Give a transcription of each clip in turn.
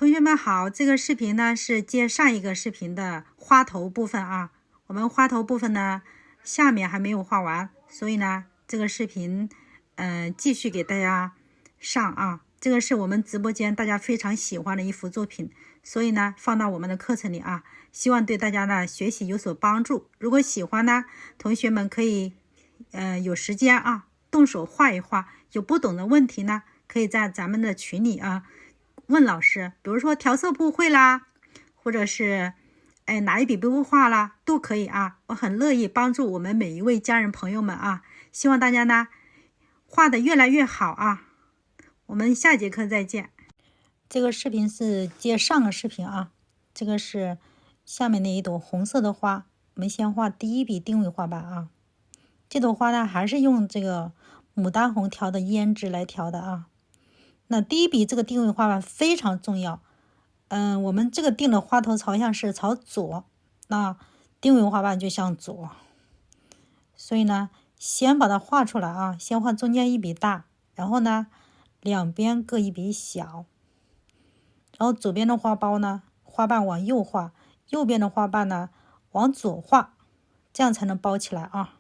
同学们好，这个视频呢是接上一个视频的花头部分啊。我们花头部分呢下面还没有画完，所以呢这个视频继续给大家上啊。这个是我们直播间大家非常喜欢的一幅作品，所以呢放到我们的课程里啊，希望对大家呢学习有所帮助。如果喜欢呢，同学们可以有时间啊动手画一画，有不懂的问题呢可以在咱们的群里啊问老师，比如说调色不会啦，或者是哪一笔不会画啦，都可以啊。我很乐意帮助我们每一位家人朋友们啊，希望大家呢画的越来越好啊。我们下节课再见。这个视频是接上个视频啊，这个是下面那一朵红色的花，我们先画第一笔定位花瓣啊。这朵花呢还是用这个牡丹红调的胭脂来调的啊。那第一笔这个定位花瓣非常重要，我们这个定的花头朝向是朝左，那定位花瓣就向左，所以呢先把它画出来啊，先画中间一笔大，然后呢两边各一笔小，然后左边的花瓣往右画，右边的花瓣呢往左画，这样才能包起来啊。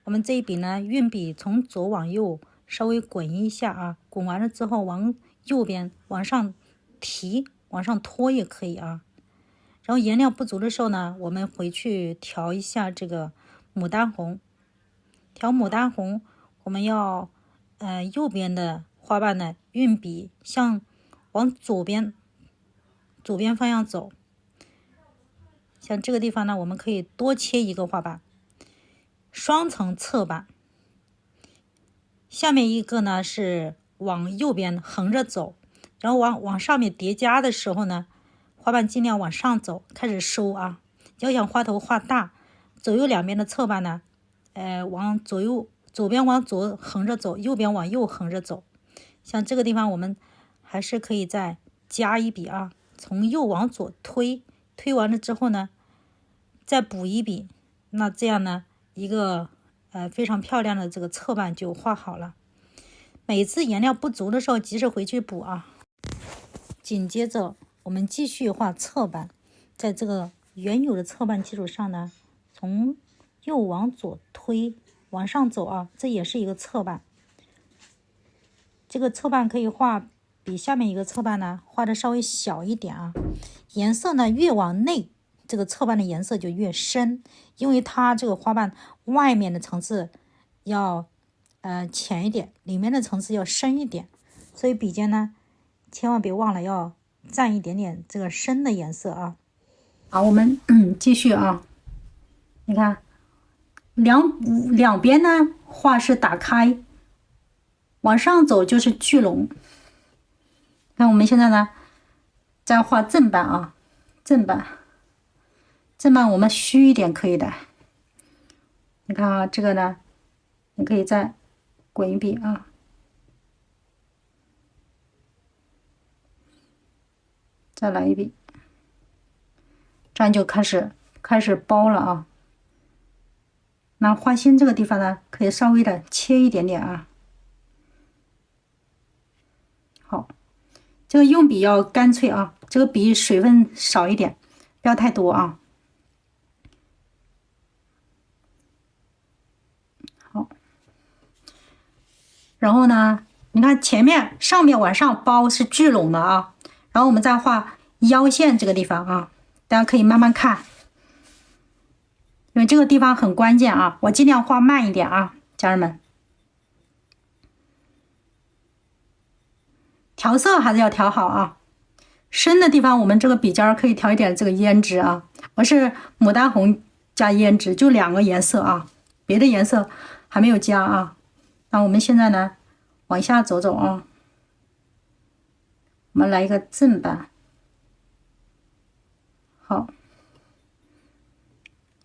我们这一笔呢运笔从左往右稍微滚一下啊，滚完了之后往右边往上提，往上拖也可以啊。然后颜料不足的时候呢，我们回去调一下这个牡丹红。调牡丹红，我们要右边的花瓣呢运笔往左边方向走。像这个地方呢，我们可以多切一个花瓣，双层侧瓣。下面一个呢是往右边横着走，然后往上面叠加的时候呢，花瓣尽量往上走，开始收啊。要想花头画大，左右两边的侧瓣呢，往左边往左横着走，右边往右横着走。像这个地方我们还是可以再加一笔啊，从右往左推完了之后呢，再补一笔，那这样呢一个非常漂亮的这个侧瓣就画好了。每次颜料不足的时候及时回去补啊。紧接着我们继续画侧瓣，在这个原有的侧瓣基础上呢，从右往左推，往上走啊，这也是一个侧瓣。这个侧瓣可以画比下面一个侧瓣呢画的稍微小一点啊。颜色呢越往内，这个侧瓣的颜色就越深，因为它这个花瓣外面的层次要浅一点，里面的层次要深一点，所以笔尖呢千万别忘了要蘸一点点这个深的颜色啊。好，我们继续啊。你看两边呢画是打开，往上走就是聚拢。看我们现在呢在画正瓣啊，正瓣我们虚一点可以的。你看啊，这个呢你可以再滚一笔啊，再来一笔，这样就开始包了啊。那花心这个地方呢可以稍微的切一点点啊。好，这个用笔要干脆啊，这个笔水分少一点，不要太多啊。好，然后呢你看上面往上包是聚拢的啊，然后我们再画腰线这个地方啊，大家可以慢慢看，因为这个地方很关键啊，我尽量画慢一点啊，家人们。调色还是要调好啊，深的地方我们这个笔尖可以调一点这个胭脂啊，我是牡丹红加胭脂，就2个颜色啊，别的颜色还没有加啊。那我们现在呢往下走走啊，我们来一个正瓣。好，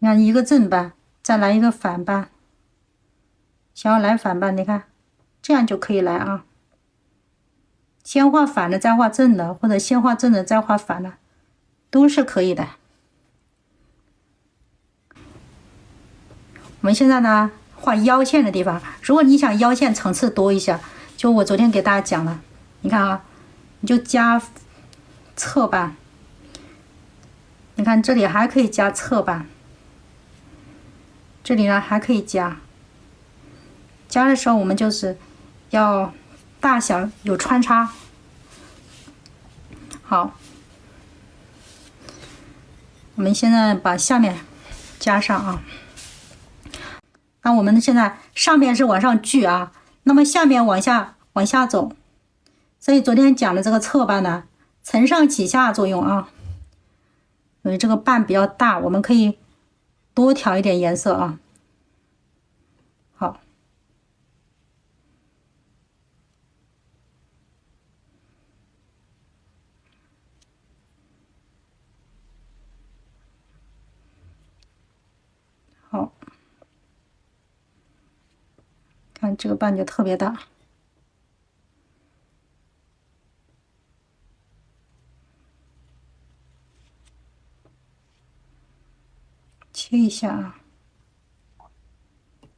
你看一个正瓣，再来一个反瓣。想要来反瓣，你看这样就可以来啊。先画反的再画正的，或者先画正的再画反的，都是可以的。我们现在呢画腰线的地方，如果你想腰线层次多一下，就我昨天给大家讲了，你看啊，你就加侧瓣，你看这里还可以加侧瓣，这里呢还可以加。加的时候我们就是要大小有穿插。好，我们现在把下面加上啊。那我们现在上面是往上聚啊，那么下面往下走。所以昨天讲的这个侧瓣呢，承上启下作用啊。因为这个瓣比较大，我们可以多调一点颜色啊。好，好，看这个瓣就特别大。切一下啊。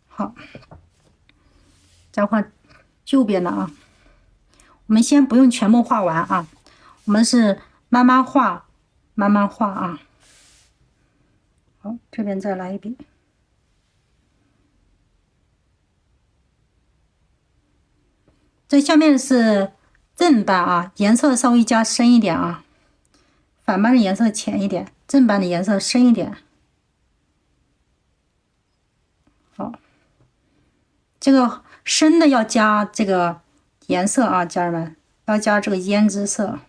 好，再画右边的啊。我们先不用全部画完啊，我们是慢慢画，慢慢画啊。好，这边再来一笔。这下面是正瓣啊，颜色稍微加深一点啊，反瓣的颜色浅一点，正瓣的颜色深一点。好，这个深的要加这个颜色啊，家人们要加这个胭脂色。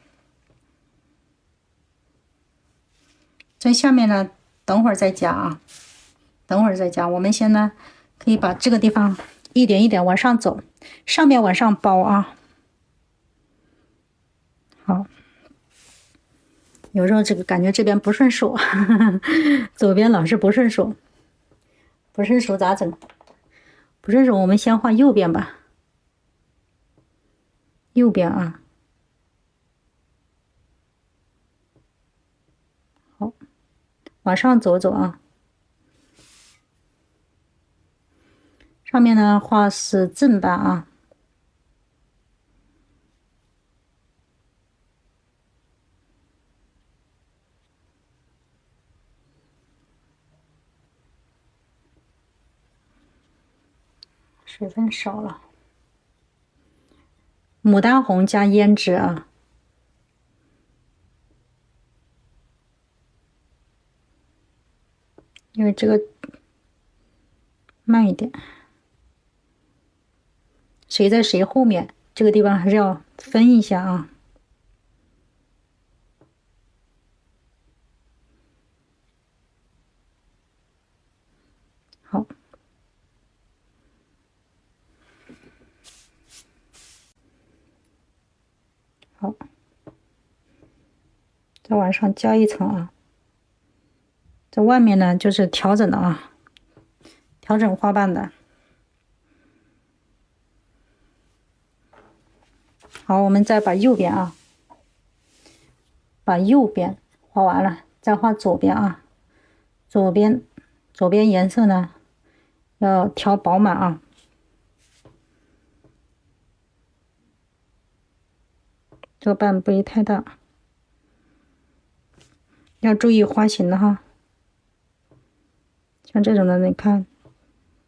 这下面呢，等会儿再加啊，等会儿再加。我们先呢，可以把这个地方一点一点往上走，上面往上包啊。好，有时候这个感觉这边不顺手，左边老是不顺手，不顺手咋整？不顺手我们先画右边吧，右边啊。好，往上走走啊。上面呢画是正瓣啊。水分少了，牡丹红加胭脂啊。因为这个慢一点，谁在谁后面，这个地方还是要分一下啊。好，好，再往上加一层啊。这外面呢就是调整的啊，调整花瓣的。好，我们再把右边啊，把右边画完了，再画左边啊。左边颜色呢要调饱满啊。这个瓣不宜太大，要注意花型的哈。像这种的，你看，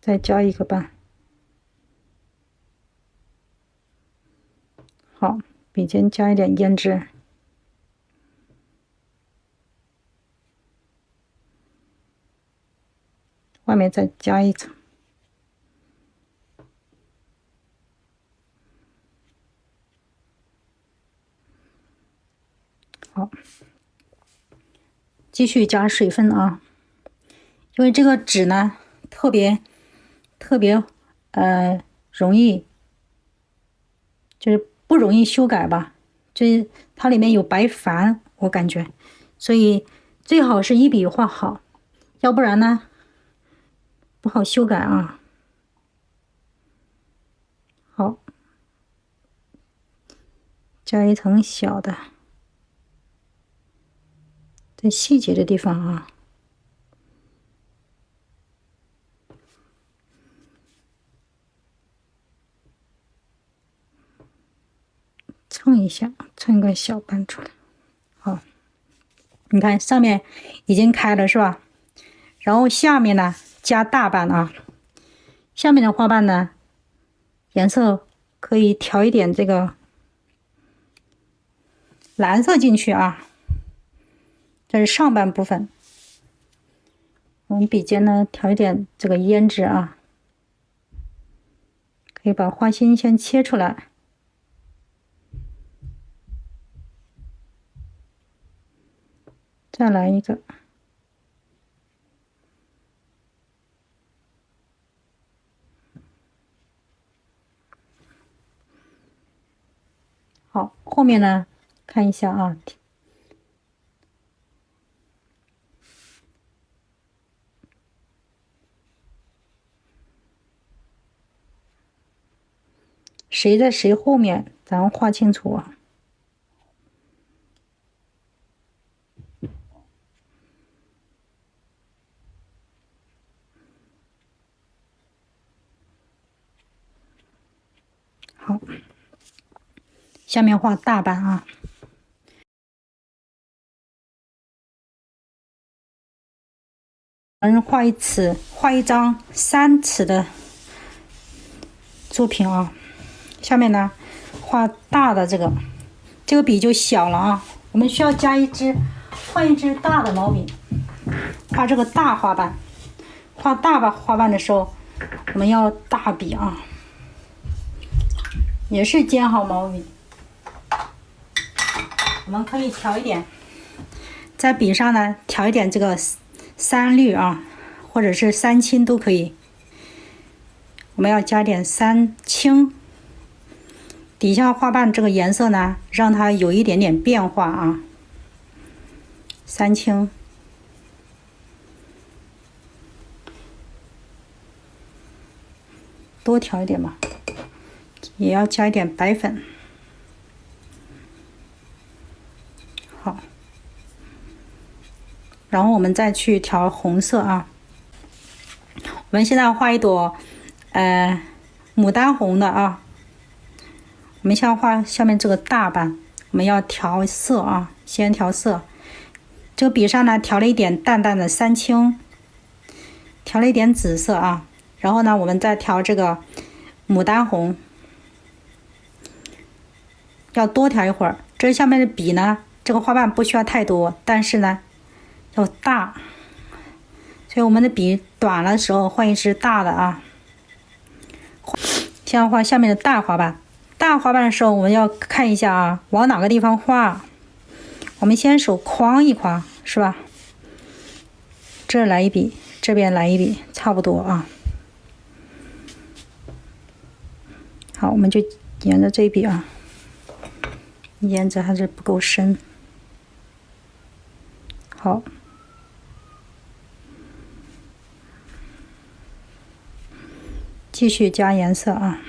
再加一个瓣。好，笔尖加一点胭脂。外面再加一层。好，继续加水分啊，因为这个纸呢特别容易，就是不容易修改吧，这它里面有白矾，我感觉，所以最好是一笔画好，要不然呢不好修改啊。好，加一层小的，在细节的地方啊。蹭一下，蹭个小瓣出来。你看上面已经开了是吧？然后下面呢加大瓣啊，下面的花瓣呢颜色可以调一点这个蓝色进去啊，这是上半部分。我们笔尖呢调一点这个胭脂啊，可以把花心先切出来。再来一个，好，后面呢，看一下啊，谁在谁后面，咱们画清楚啊。好，下面画大瓣啊。画一张3尺的作品啊。下面呢，画大的这个笔就小了啊。我们需要换一支大的毛笔，画这个大花瓣。画大花瓣的时候，我们要大笔啊，也是尖毫毛笔。我们可以调一点，在笔上呢调一点这个3绿啊，或者是3青都可以。我们要加点3青，底下花瓣这个颜色呢，让它有一点点变化啊。3青，多调一点吧，也要加一点白粉。好，然后我们再去调红色啊。我们现在画一朵牡丹红的啊。我们先画下面这个大瓣，我们要调色啊，先调色。这个笔上呢调了一点淡淡的3青，调了一点紫色啊，然后呢我们再调这个牡丹红，要多调一会儿。这下面的笔呢，这个花瓣不需要太多，但是呢要大，所以我们的笔短的时候换一支大的啊。先画下面的大花瓣，大花瓣的时候我们要看一下啊，往哪个地方画。我们先手框一框，是吧？这儿来一笔，这边来一笔，差不多啊。好，我们就沿着这一笔啊，沿着还是不够深。好，继续加颜色啊。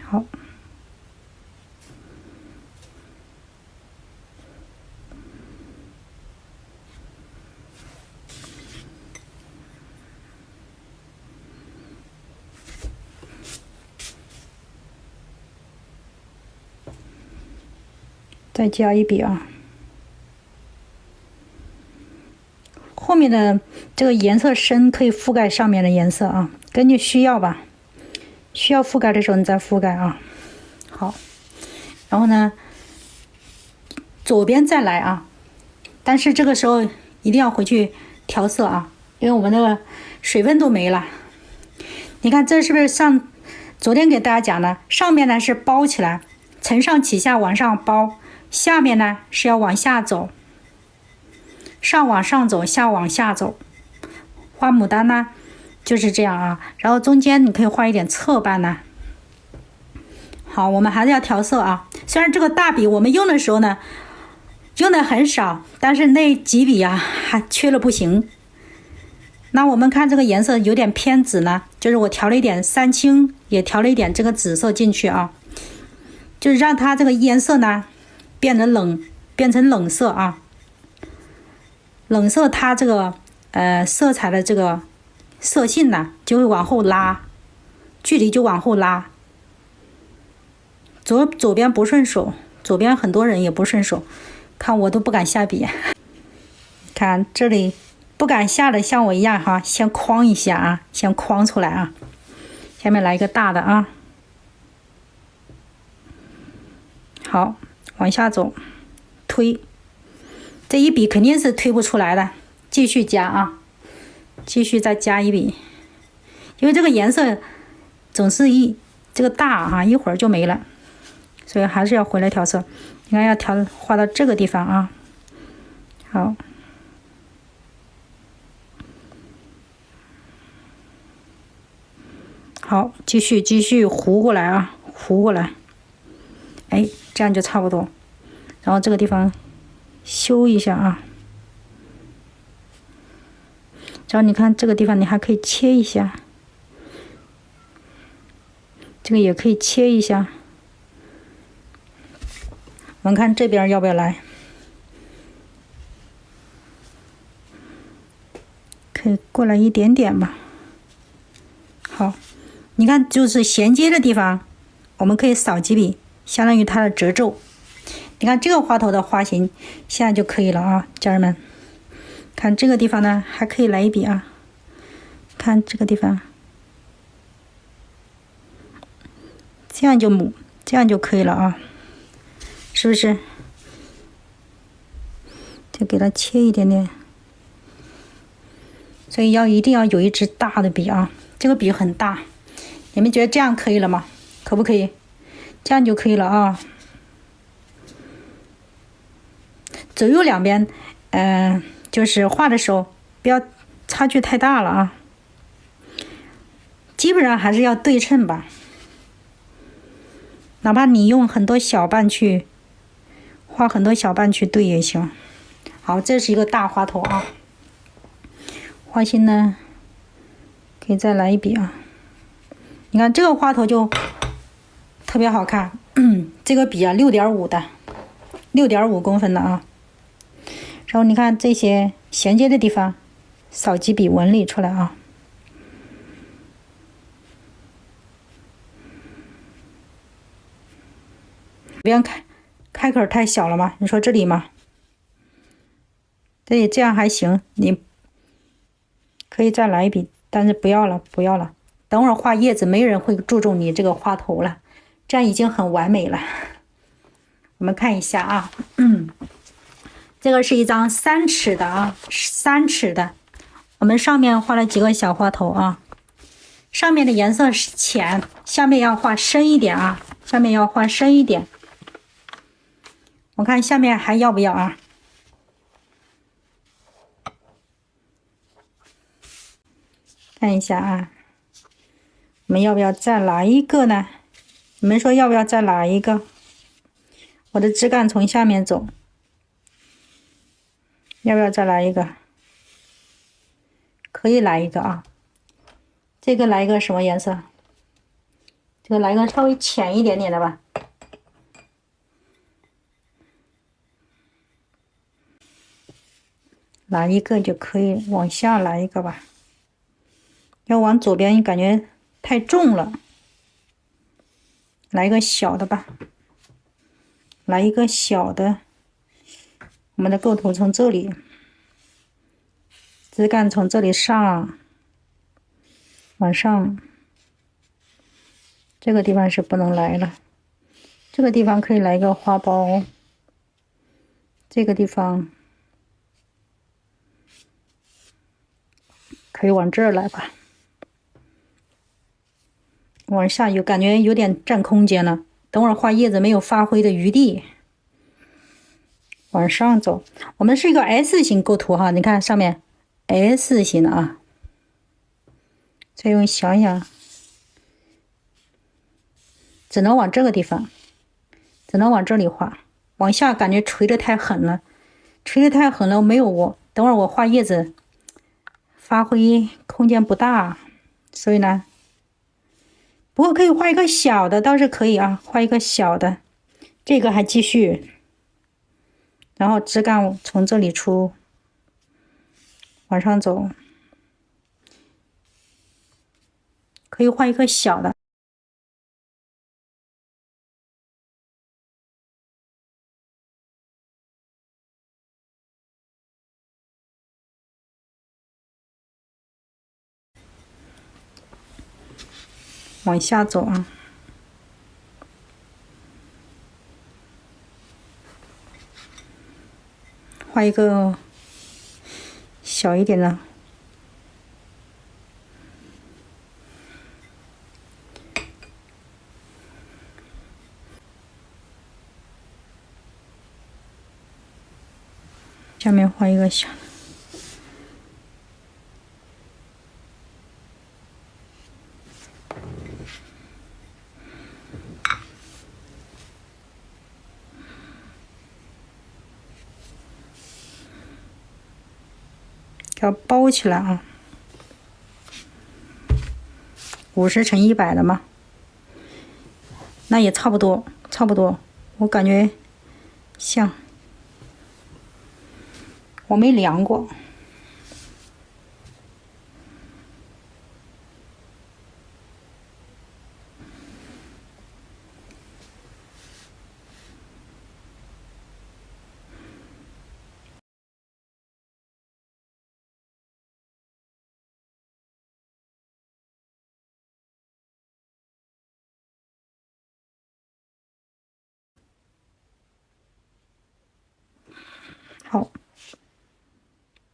好，再加一笔啊。后面的这个颜色深可以覆盖上面的颜色啊，根据需要吧。需要覆盖的时候你再覆盖啊。好，然后呢，左边再来啊，但是这个时候一定要回去调色啊，因为我们那个水分都没了。你看这是不是昨天给大家讲的，上面呢是包起来，承上启下往上包，下面呢是要往下走，上往上走，下往下走。画牡丹呢就是这样啊，然后中间你可以画一点侧瓣呢。好，我们还是要调色啊。虽然这个大笔我们用的时候呢，用的很少，但是那几笔啊还缺了不行。那我们看这个颜色有点偏紫呢，就是我调了一点3青，也调了一点这个紫色进去啊，就是让它这个颜色呢变成冷色啊。冷色它这个色彩的这个色性呢就会往后拉，距离就往后拉。左边不顺手，左边很多人也不顺手，看我都不敢下笔。看这里不敢下的像我一样哈，先框一下啊，先框出来啊。下面来一个大的啊，好，往下走，推，这一笔肯定是推不出来的，继续加啊，继续再加一笔，因为这个颜色总是这个大啊，一会儿就没了。所以还是要回来调色，你看要画到这个地方啊。好，好，继续糊过来啊，糊过来。哎，这样就差不多。然后这个地方修一下啊。然后你看这个地方，你还可以切一下，这个也可以切一下。我们看这边要不要来？可以过来一点点吧。好，你看就是衔接的地方，我们可以扫几笔，相当于它的褶皱。你看这个花头的花型现在就可以了啊，家人们。看这个地方呢，还可以来一笔啊。看这个地方，这样就可以了啊。是不是？就给它切一点点，所以一定要有一支大的笔啊，这个笔很大，你们觉得这样可以了吗？可不可以？这样就可以了啊。左右两边，就是画的时候不要差距太大了啊，基本上还是要对称吧，哪怕你用很多小瓣去画很多小瓣去对也行。好，这是一个大花头啊，花心呢可以再来一笔啊。你看这个花头就特别好看，这个笔啊6.5的，6.5公分的啊。然后你看这些衔接的地方，扫几笔纹理出来啊。边开口太小了吗？你说这里吗？这里这样还行，你可以再来一笔，但是不要了。等会儿画叶子，没人会注重你这个花头了，这样已经很完美了。我们看一下啊，这个是一张3尺的啊，3尺的。我们上面画了几个小花头啊，上面的颜色是浅，下面要画深一点啊，下面要画深一点。我看下面还要不要啊？看一下啊，我们要不要再来一个呢？你们说要不要再来一个？我的枝干从下面走，要不要再来一个？可以来一个啊。这个来一个什么颜色？这个来一个稍微浅一点点的吧。来一个就可以，往下来一个吧。要往左边感觉太重了，来一个小的吧。来一个小的，我们的构图从这里，枝干从这里上，往上，这个地方是不能来了，这个地方可以来一个花苞，这个地方可以往这儿来吧，往下感觉有点占空间了，等会儿画叶子没有发挥的余地。往上走，我们是一个 S 型构图哈，你看上面 S 型的啊，再用想想，只能往这个地方，只能往这里画，往下感觉垂的太狠了，没有我，等会儿我画叶子发挥空间不大，所以呢，不过可以画一个小的，倒是可以啊，画一个小的，这个还继续。然后枝干从这里出，往上走，可以画一个小的。往下走啊，画一个小一点的。下面画一个小的。给它包起来啊，50×100的嘛，那也差不多，差不多。我感觉像，我没量过。好，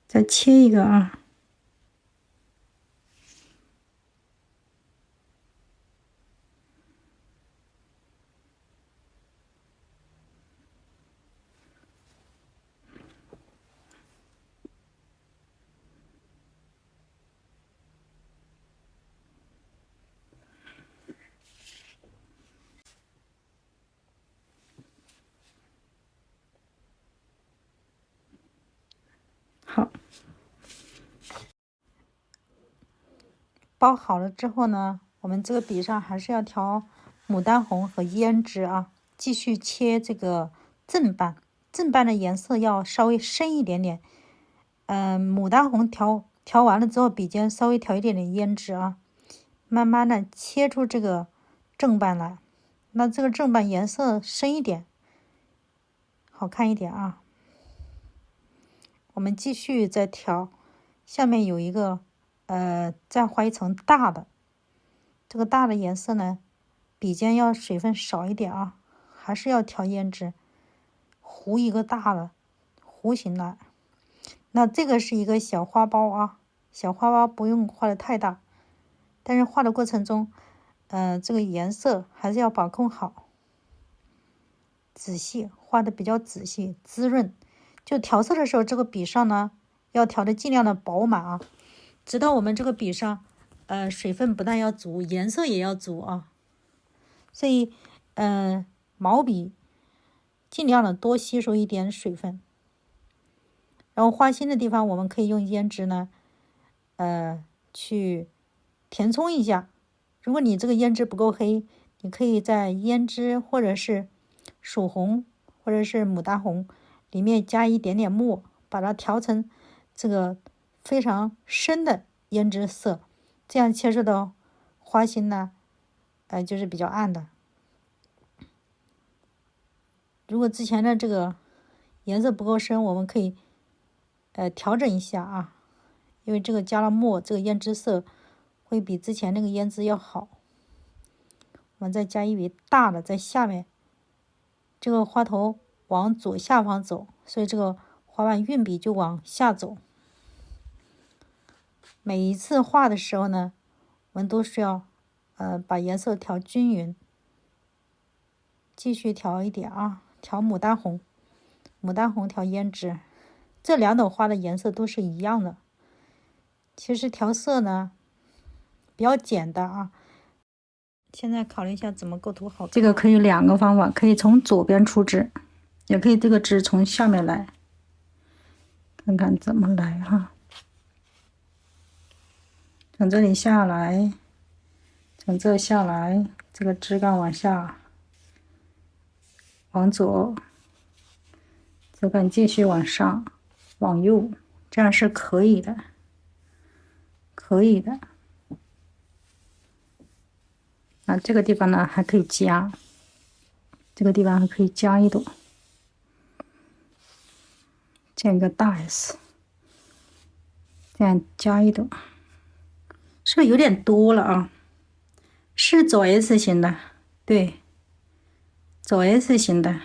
再切一个啊。好，包好了之后呢，我们这个笔上还是要调牡丹红和胭脂啊，继续切这个正瓣，正瓣的颜色要稍微深一点点。牡丹红调完了之后，笔尖稍微调一点点胭脂啊，慢慢的切出这个正瓣来。那这个正瓣颜色深一点，好看一点啊。我们继续再调，下面有一个再画一层大的，这个大的颜色呢，笔尖要水分少一点啊，还是要调胭脂，糊一个大的弧形的。那这个是一个小花苞啊，小花苞不用画的太大，但是画的过程中，这个颜色还是要把控好，仔细画的比较仔细滋润。就调色的时候，这个笔上呢要调的尽量的饱满啊，直到我们这个笔上，水分不但要足，颜色也要足啊。所以，毛笔尽量的多吸收一点水分。然后花心的地方，我们可以用胭脂呢，去填充一下。如果你这个胭脂不够黑，你可以在胭脂或者是曙红或者是牡丹红里面加一点点墨，把它调成这个非常深的胭脂色，这样切出的花心呢，就是比较暗的。如果之前的这个颜色不够深，我们可以调整一下啊，因为这个加了墨，这个胭脂色会比之前那个胭脂要好。我们再加一笔大的在下面，这个花头往左下方走，所以这个花瓣运笔就往下走。每一次画的时候呢，我们都需要把颜色调均匀。继续调一点啊，调牡丹红，牡丹红调胭脂，这两朵花的颜色都是一样的。其实调色呢比较简单啊。现在考虑一下怎么构图好看。这个可以2个方法，可以从左边出枝，也可以这个枝从下面来，看看怎么来哈。从这里下来，从这下来，这个枝干往下，往左，枝干继续往上，往右，这样是可以的，可以的。啊，这个地方呢还可以加，这个地方还可以加一朵，这样一个大 S， 这样加一朵，是不是有点多了啊？是走 S 型的，对，走 S 型的，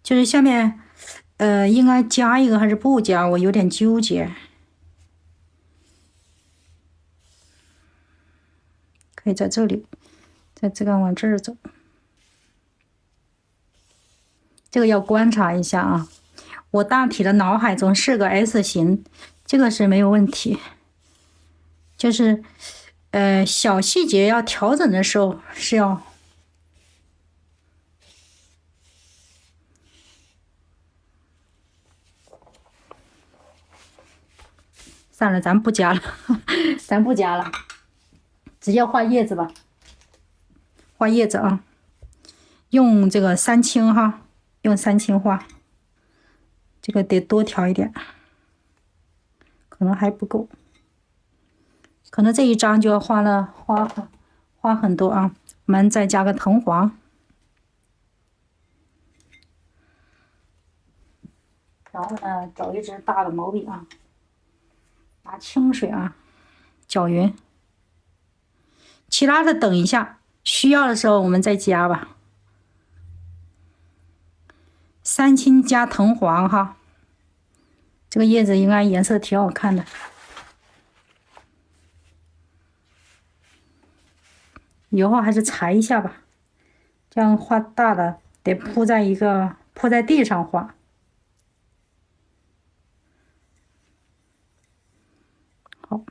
就是下面应该加一个还是不加，我有点纠结。可以在这里，在这个往这儿走，这个要观察一下啊。我大体的脑海中是个 S 型，这个是没有问题。就是小细节要调整的时候是要。算了，咱不加了，咱不加了，直接画叶子吧。画叶子啊，用这个三青哈，用三青画，这个得多调一点，可能还不够，可能这一张就要花很多啊。我们再加个藤黄，然后呢，找一支大的毛笔啊，拿清水啊搅匀，其他的等一下，需要的时候我们再加吧。三青加藤黄哈，这个叶子应该颜色挺好看的。以后还是裁一下吧，这样画大的得铺在地上画。好，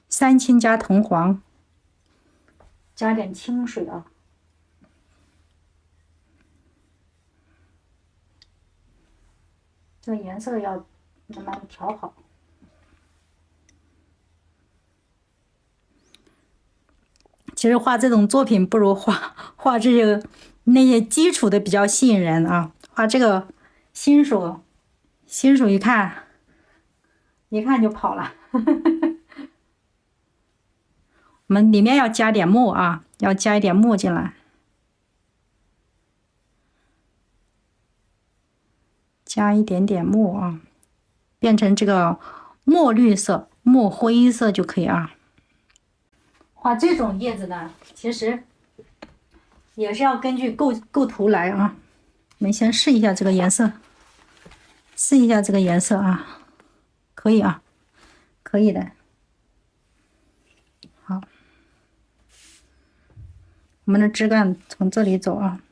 三青加藤黄，加点清水啊。这个颜色要慢慢调好。其实画这种作品不如画这个那些基础的比较吸引人啊。画这个新手一看就跑了。我们里面要加点墨啊，要加一点墨进来，加一点点墨啊，变成这个墨绿色、墨灰色就可以啊。画这种叶子呢，其实也是要根据构图来啊。我们先试一下这个颜色，试一下这个颜色啊，可以啊，可以的。好，我们的枝干从这里走啊，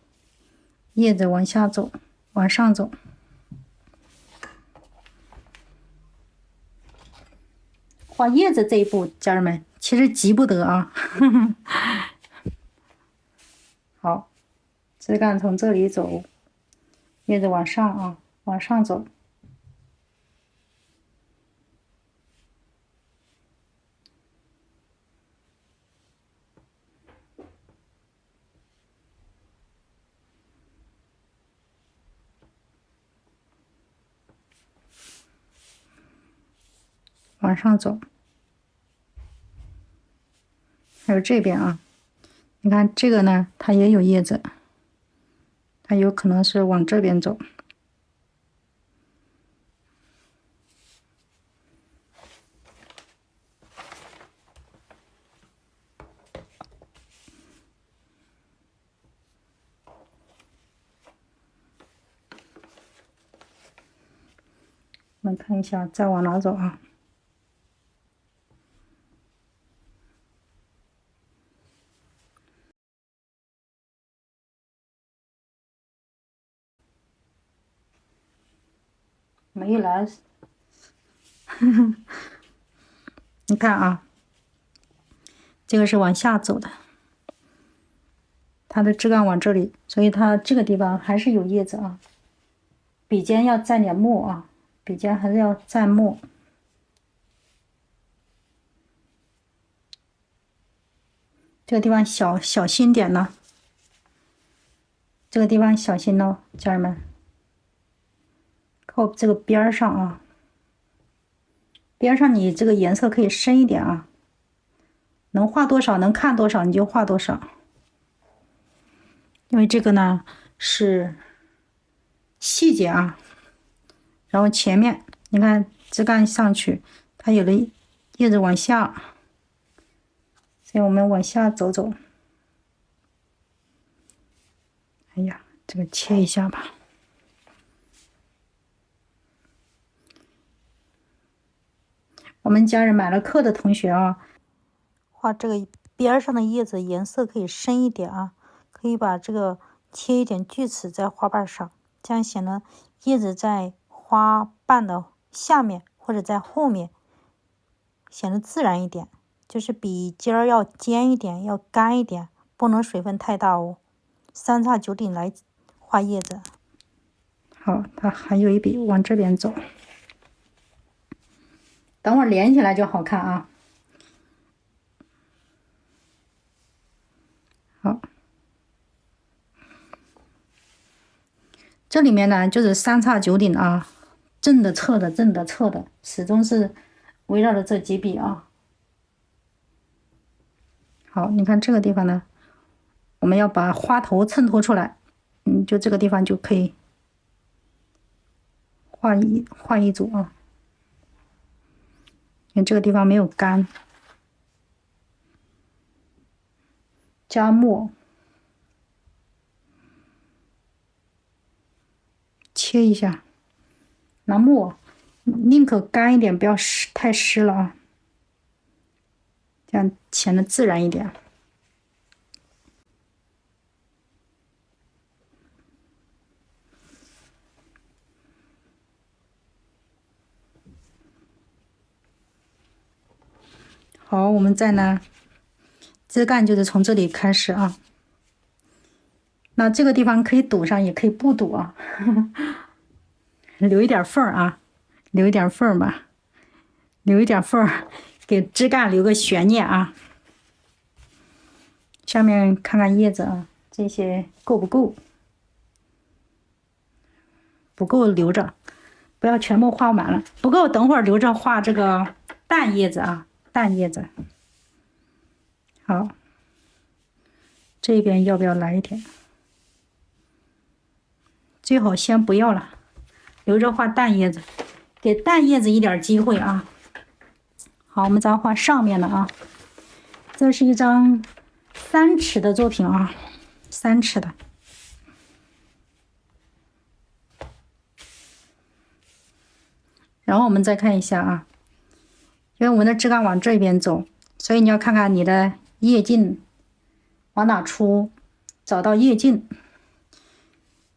叶子往下走，往上走。画叶子这一步，家人们其实急不得啊。好，枝干从这里走，叶子往上啊，往上走。往上走，还有这边啊，你看这个呢，它也有叶子，它有可能是往这边走。我们看一下，再往哪走啊？没来，你看啊，这个是往下走的，它的枝干往这里，所以它这个地方还是有叶子啊。笔尖要蘸点墨啊，笔尖还是要蘸墨。这个地方小心点呢，这个地方小心哦，家人们，靠这个边上啊。边上你这个颜色可以深一点啊，能画多少能看多少你就画多少，因为这个呢是细节啊。然后前面你看枝干上去，它有的叶子往下，所以我们往下走走。哎呀，这个切一下吧。我们家人买了课的同学啊，画这个边上的叶子颜色可以深一点啊，可以把这个切一点锯齿在花瓣上，这样显得叶子在花瓣的下面或者在后面显得自然一点，就是比尖儿要尖一点，要干一点，不能水分太大哦。三叉九顶来画叶子。好，它还有一笔往这边走，等会儿连起来就好看啊。好，这里面呢就是三叉九顶啊，正的侧的正的侧的，始终是围绕着这几笔啊。好，你看这个地方呢，我们要把花头衬托出来，就这个地方就可以画一组啊。因为这个地方没有干，加墨，切一下，拿墨，宁可干一点，不要太湿了啊，这样显得自然一点。好，我们再呢，枝干就是从这里开始啊。那这个地方可以堵上，也可以不堵啊，留一点缝儿啊，留一点缝儿吧，留一点缝儿，给枝干留个悬念啊。下面看看叶子啊，这些够不够？不够留着，不要全部画满了。不够，等会儿留着画这个淡叶子啊，淡叶子。好，这边要不要来一点？最好先不要了，留着画淡叶子，给淡叶子一点机会啊。好，我们再画上面的啊。这是一张3尺的作品啊，3尺的。然后我们再看一下啊，因为我们的枝干往这边走，所以你要看看你的叶劲往哪出，找到叶劲。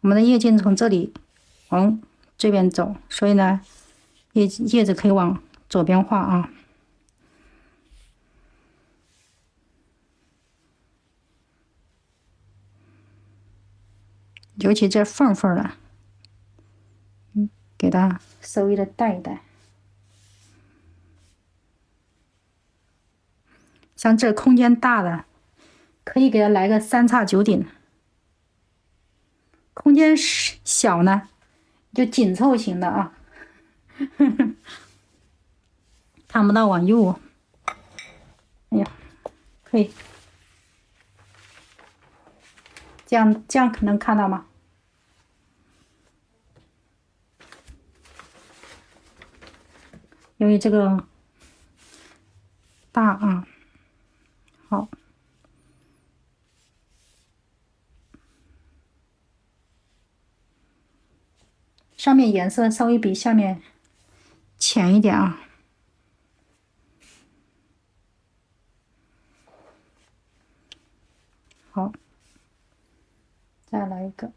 我们的叶劲从这里往这边走，所以呢，叶子可以往左边画啊。尤其这缝缝的，给它稍微的带一带。像这空间大的，可以给它来个3叉9顶。空间小呢，就紧凑型的啊。看不到往右，哎呀，可以，这样能看到吗？由于这个大啊，好，上面颜色稍微比下面浅一点啊。好，再来一个。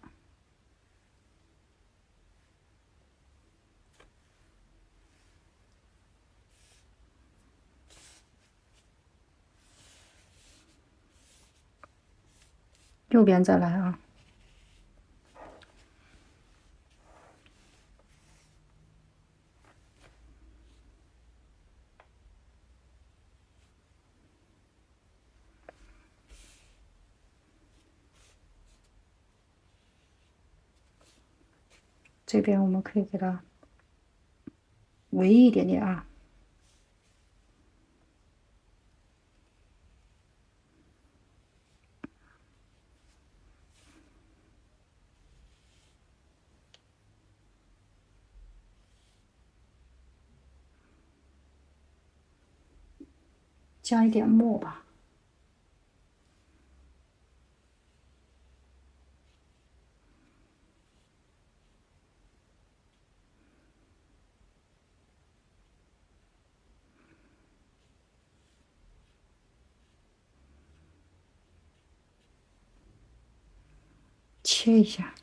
右边再来啊。这边我们可以给它围一点点啊。加一点墨吧。切一下。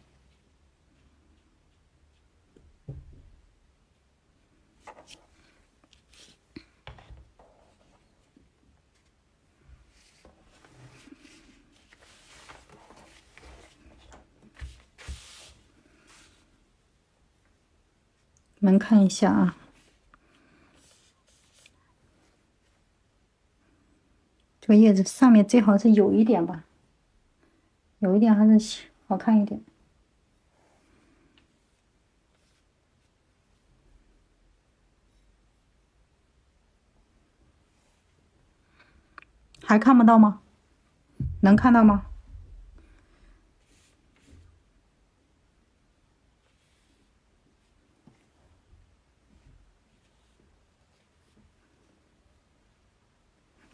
你们看一下啊，这个叶子上面最好是有一点吧，有一点还是好看一点。还看不到吗？能看到吗？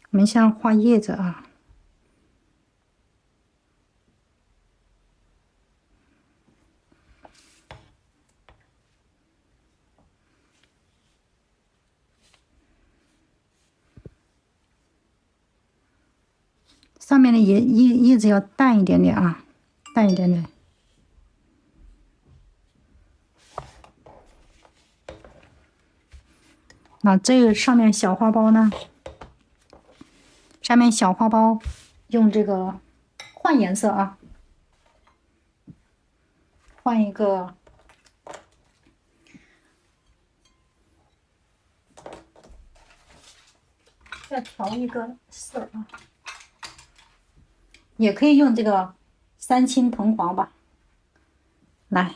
我们先画叶子啊。上面的叶子要淡一点点啊，淡一点点。那这个上面小花苞呢？上面小花苞用这个换颜色啊，换一个。要调一个色啊，也可以用这个三青藤黄吧，来。